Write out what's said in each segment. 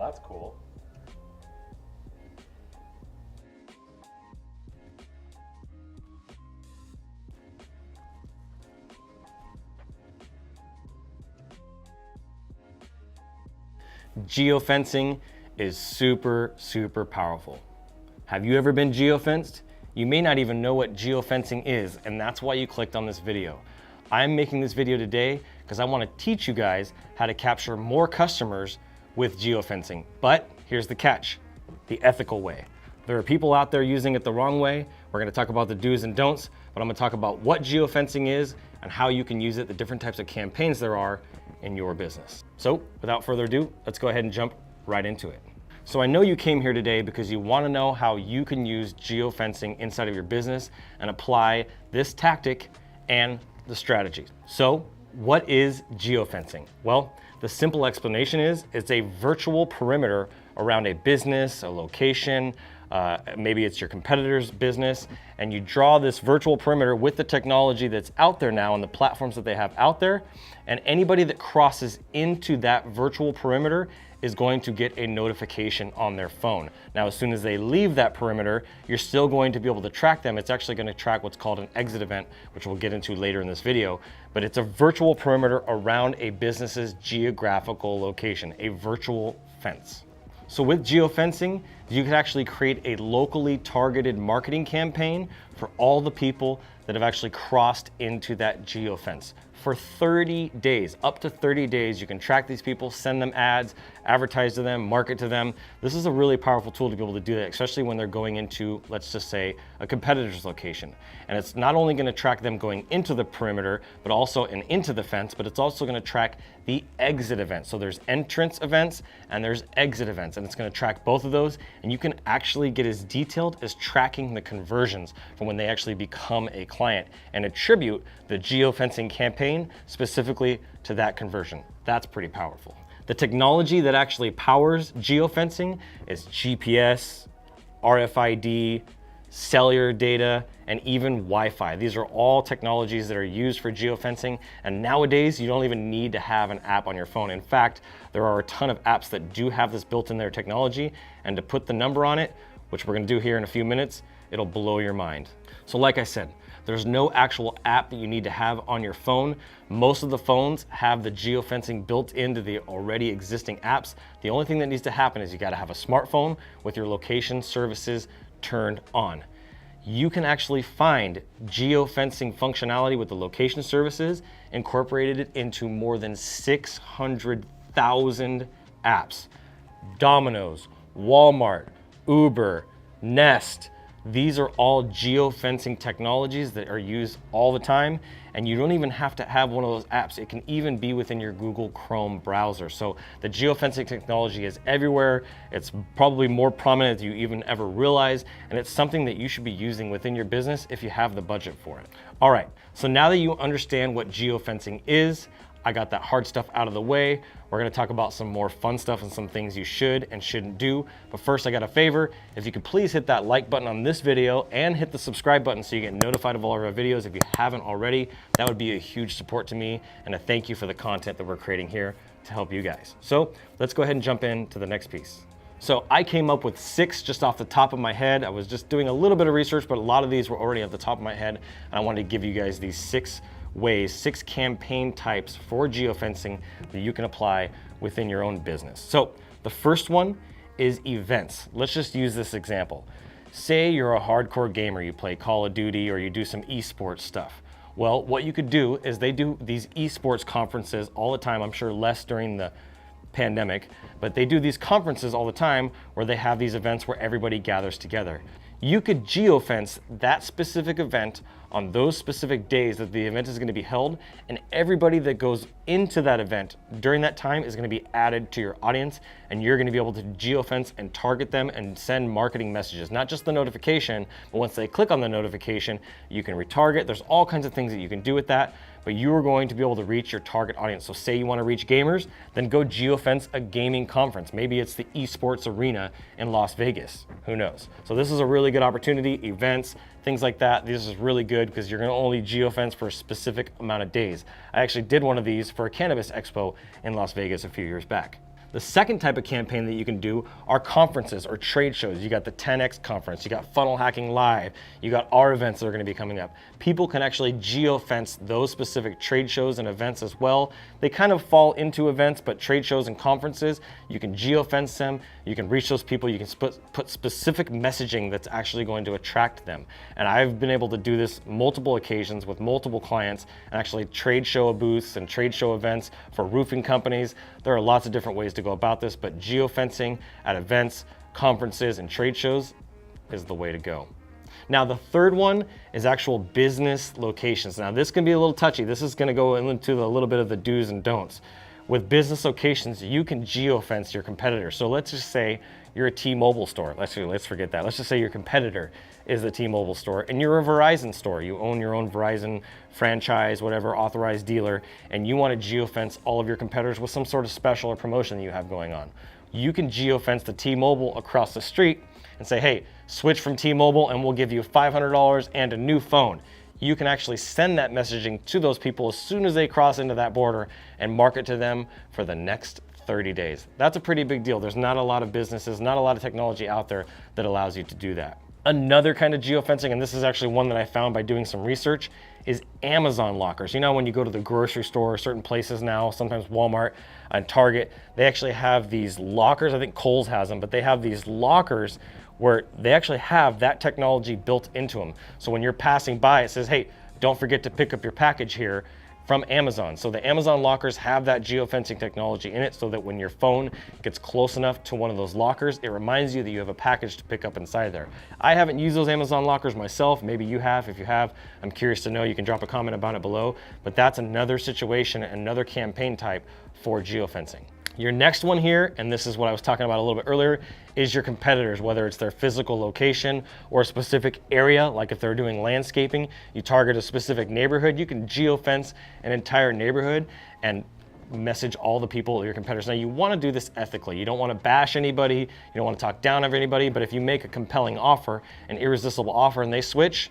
that's cool. Geofencing is super, super powerful. Have you ever been geofenced? You may not even know what geofencing is, and that's why you clicked on this video. I'm making this video today because I want to teach you guys how to capture more customers with geofencing. But here's the catch, the ethical way. There are people out there using it the wrong way. We're going to talk about the do's and don'ts, but I'm going to talk about what geofencing is and how you can use it, the different types of campaigns there are in your business. So without further ado, let's go ahead and jump right into it. So I know you came here today because you want to know how you can use geofencing inside of your business and apply this tactic and the strategies. So what is geofencing? Well, the simple explanation is it's a virtual perimeter around a business, a location, maybe it's your competitor's business, and you draw this virtual perimeter with the technology that's out there now and the platforms that they have out there, and anybody that crosses into that virtual perimeter is going to get a notification on their phone. Now, as soon as they leave that perimeter, you're still going to be able to track them. It's actually going to track what's called an exit event, which we'll get into later in this video, but it's a virtual perimeter around a business's geographical location, a virtual fence. So with geofencing, you can actually create a locally targeted marketing campaign for all the people that have actually crossed into that geofence. For 30 days, up to 30 days, you can track these people, send them ads, advertise to them, market to them. This is a really powerful tool to be able to do that, especially when they're going into, let's just say, a competitor's location. And it's not only gonna track them going into the perimeter, but also into the fence, but it's also gonna track the exit events. So there's entrance events and there's exit events, and it's gonna track both of those. And you can actually get as detailed as tracking the conversions from when they actually become a client and attribute the geofencing campaign specifically to that conversion. That's pretty powerful. The technology that actually powers geofencing is GPS, RFID, cellular data, and even Wi-Fi. These are all technologies that are used for geofencing, and nowadays you don't even need to have an app on your phone. In fact, there are a ton of apps that do have this built in their technology, and to put the number on it, which we're gonna do here in a few minutes, it'll blow your mind. So like I said, there's no actual app that you need to have on your phone. Most of the phones have the geofencing built into the already existing apps. The only thing that needs to happen is you gotta have a smartphone with your location services turned on. You can actually find geofencing functionality with the location services incorporated into more than 600,000 apps. Domino's, Walmart, Uber, Nest, these are all geofencing technologies that are used all the time, and you don't even have to have one of those apps. It can even be within your Google Chrome browser. So the geofencing technology is everywhere. It's probably more prominent than you even ever realize, and it's something that you should be using within your business if you have the budget for it. All right, so now that you understand what geofencing is, I got that hard stuff out of the way. We're gonna talk about some more fun stuff and some things you should and shouldn't do. But first, I got a favor. If you could please hit that like button on this video and hit the subscribe button so you get notified of all of our videos if you haven't already. That would be a huge support to me and a thank you for the content that we're creating here to help you guys. So let's go ahead and jump into the next piece. So I came up with 6 just off the top of my head. I was just doing a little bit of research, but a lot of these were already off the top of my head. And I wanted to give you guys these 6 ways, 6 campaign types for geofencing that you can apply within your own business. So the first one is events. Let's just use this example. Say you're a hardcore gamer, you play Call of Duty or you do some esports stuff. Well, what you could do is they do these esports conferences all the time. I'm sure less during the pandemic, but they do these conferences all the time where they have these events where everybody gathers together. You could geofence that specific event on those specific days that the event is going to be held, and everybody that goes into that event during that time is going to be added to your audience, and you're going to be able to geofence and target them and send marketing messages, not just the notification, but once they click on the notification, you can retarget. There's all kinds of things that you can do with that, but you are going to be able to reach your target audience. So say you want to reach gamers, then go geofence a gaming conference. Maybe it's the esports arena in Las Vegas, who knows? So this is a really good opportunity, events, things like that. This is really good because you're going to only geofence for a specific amount of days. I actually did one of these for a cannabis expo in Las Vegas a few years back. The second type of campaign that you can do are conferences or trade shows. You got the 10X conference, you got Funnel Hacking Live, you got our events that are going to be coming up. People can actually geofence those specific trade shows and events as well. They kind of fall into events, but trade shows and conferences, you can geofence them, you can reach those people, you can put specific messaging that's actually going to attract them. And I've been able to do this multiple occasions with multiple clients, and actually trade show booths and trade show events for roofing companies. There are lots of different ways to go about this, but geofencing at events, conferences, and trade shows is the way to go. Now, the third one is actual business locations. Now, this can be a little touchy. This is going to go into a little bit of the do's and don'ts. With business locations, you can geofence your competitor. So let's just say you're a T-Mobile store. Let's forget that. Let's just say your competitor is the T-Mobile store and you're a Verizon store. You own your own Verizon franchise, whatever, authorized dealer, and you want to geofence all of your competitors with some sort of special or promotion that you have going on. You can geofence the T-Mobile across the street and say, hey, switch from T-Mobile and we'll give you $500 and a new phone. You can actually send that messaging to those people as soon as they cross into that border and market to them for the next 30 days. That's a pretty big deal. There's not a lot of businesses, not a lot of technology out there that allows you to do that. Another kind of geofencing, and this is actually one that I found by doing some research, is Amazon lockers. You know, when you go to the grocery store, certain places now, sometimes Walmart and Target, they actually have these lockers. I think Kohl's has them, but they have these lockers where they actually have that technology built into them. So when you're passing by, it says, hey, don't forget to pick up your package here from Amazon. So the Amazon lockers have that geofencing technology in it so that when your phone gets close enough to one of those lockers, it reminds you that you have a package to pick up inside there. I haven't used those Amazon lockers myself. Maybe you have. If you have, I'm curious to know. You can drop a comment about it below. But that's another situation, another campaign type for geofencing. Your next one here, and this is what I was talking about a little bit earlier, is your competitors, whether it's their physical location or a specific area. Like if they're doing landscaping, you target a specific neighborhood, you can geofence an entire neighborhood and message all the people, your competitors. Now you want to do this ethically. You don't want to bash anybody, you don't want to talk down of anybody, but if you make a compelling offer, an irresistible offer, and they switch,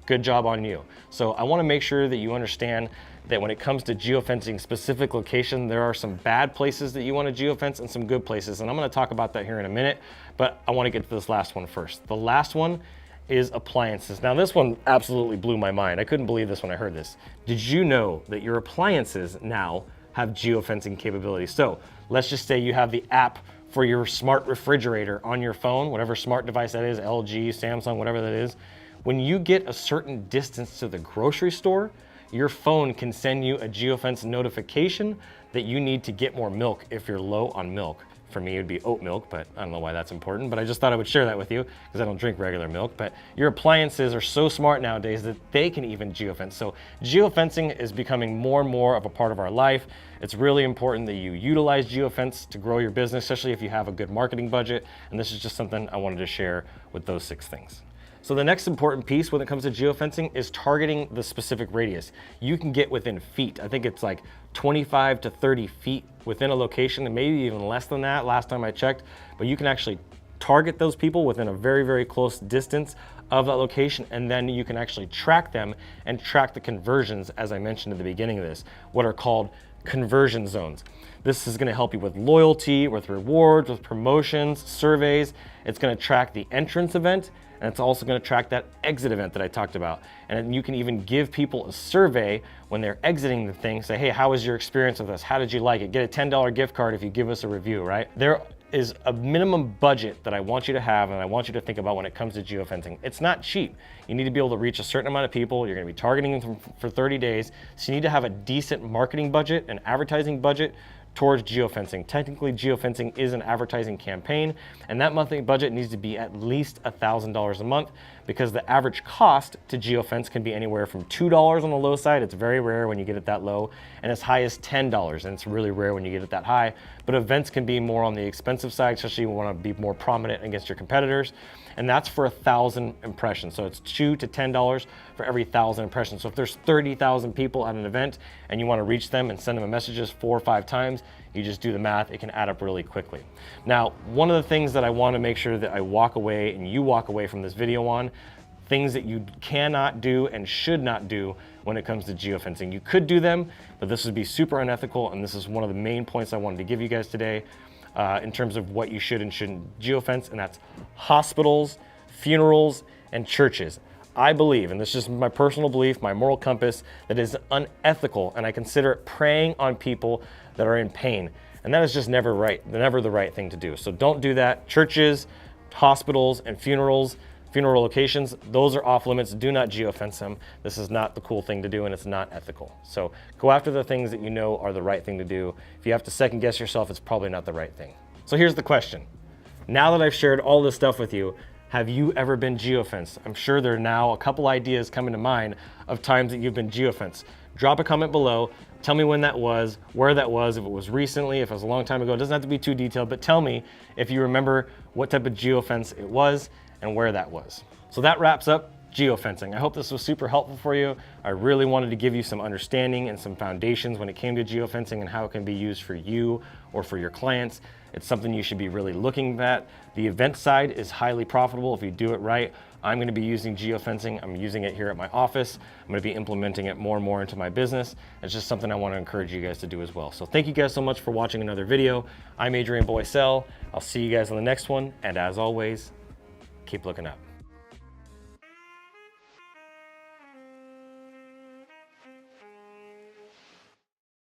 good job on you. So I want to make sure that you understand that when it comes to geofencing specific location, there are some bad places that you want to geofence and some good places. And I'm going to talk about that here in a minute, but I want to get to this last one first. The last one is appliances. Now this one absolutely blew my mind. I couldn't believe this when I heard this. Did you know that your appliances now have geofencing capabilities? So let's just say you have the app for your smart refrigerator on your phone, whatever smart device that is, LG, Samsung, whatever that is. When you get a certain distance to the grocery store, your phone can send you a geofence notification that you need to get more milk if you're low on milk. For me, it would be oat milk, but I don't know why that's important, but I just thought I would share that with you because I don't drink regular milk. But your appliances are so smart nowadays that they can even geofence. So geofencing is becoming more and more of a part of our life. It's really important that you utilize geofence to grow your business, especially if you have a good marketing budget. And this is just something I wanted to share with those 6 things. So the next important piece when it comes to geofencing is targeting the specific radius. You can get within feet. I think it's like 25 to 30 feet within a location, and maybe even less than that last time I checked, but you can actually target those people within a very, very close distance of that location, and then you can actually track them and track the conversions, as I mentioned at the beginning of this, what are called conversion zones. This is going to help you with loyalty, with rewards, with promotions, surveys. It's going to track the entrance event, and it's also going to track that exit event that I talked about. And you can even give people a survey when they're exiting the thing. Say, hey, how was your experience with us? How did you like it? Get a $10 gift card if you give us a review, right? There is a minimum budget that I want you to have and I want you to think about when it comes to geofencing. It's not cheap. You need to be able to reach a certain amount of people. You're going to be targeting them for 30 days. So you need to have a decent marketing budget, an advertising budget towards geofencing. Technically, geofencing is an advertising campaign, and that monthly budget needs to be at least $1,000 a month because the average cost to geofence can be anywhere from $2 on the low side. It's very rare when you get it that low, and as high as $10, and it's really rare when you get it that high. But events can be more on the expensive side, especially if you want to be more prominent against your competitors. And that's for 1,000 impressions. So it's $2 to $10 for every 1,000 impressions. So if there's 30,000 people at an event and you want to reach them and send them messages 4 or 5 times, you just do the math, it can add up really quickly. Now, one of the things that I want to make sure that I walk away and you walk away from this video on, things that you cannot do and should not do when it comes to geofencing. You could do them, but this would be super unethical, and this is one of the main points I wanted to give you guys today. in terms of what you should and shouldn't geofence, and that's hospitals, funerals, and churches. I believe, and this is just my personal belief, my moral compass, that is unethical, and I consider it preying on people that are in pain. And that is just never the right thing to do. So don't do that. Churches, hospitals, and funeral locations, those are off limits. Do not geofence them. This is not the cool thing to do, and it's not ethical. So go after the things that you know are the right thing to do. If you have to second guess yourself, it's probably not the right thing. So here's the question. Now that I've shared all this stuff with you, have you ever been geofenced? I'm sure there are now a couple ideas coming to mind of times that you've been geofenced. Drop a comment below. Tell me when that was, where that was, if it was recently, if it was a long time ago. It doesn't have to be too detailed, but tell me if you remember what type of geofence it was and where that was. So that wraps up geofencing. I hope this was super helpful for you. I really wanted to give you some understanding and some foundations when it came to geofencing and how it can be used for you or for your clients. It's something you should be really looking at. The event side is highly profitable if you do it right. I'm going to be using geofencing. I'm using it here at my office. I'm going to be implementing it more and more into my business. It's just something I want to encourage you guys to do as well. So thank you guys so much for watching another video. I'm Adrian Boycell. I'll see you guys on the next one. And as always, keep looking up.